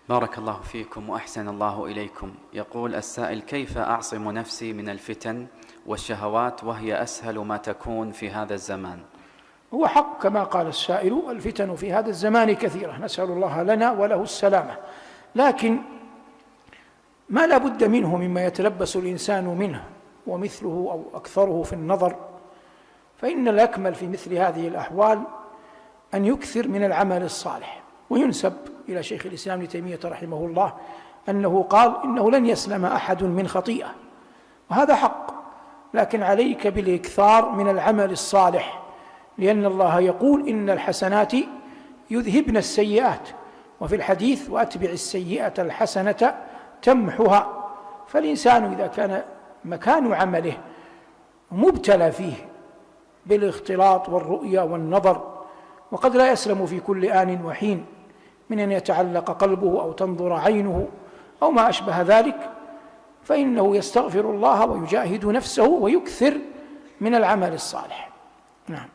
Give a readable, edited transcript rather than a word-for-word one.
بارك الله فيكم وأحسن الله إليكم. يقول السائل: كيف أعصم نفسي من الفتن والشهوات وهي أسهل ما تكون في هذا الزمان؟ هو حق كما قال السائل، الفتن في هذا الزمان كثيرة، نسأل الله لنا وله السلامة، لكن ما لا بد منه مما يتلبس الإنسان منه ومثله أو أكثره في النظر، فإن الأكمل في مثل هذه الأحوال أن يكثر من العمل الصالح. وينسب إلى شيخ الإسلام ابن تيمية رحمه الله أنه قال: إنه لن يسلم أحد من خطيئة، وهذا حق، لكن عليك بالإكثار من العمل الصالح، لأن الله يقول: إن الحسنات يذهبن السيئات، وفي الحديث: وأتبع السيئة الحسنة تمحها. فالإنسان إذا كان مكان عمله مبتلى فيه بالاختلاط والرؤية والنظر، وقد لا يسلم في كل آن وحين من أن يتعلق قلبه أو تنظر عينه أو ما أشبه ذلك، فإنه يستغفر الله ويجاهد نفسه ويكثر من العمل الصالح. نعم.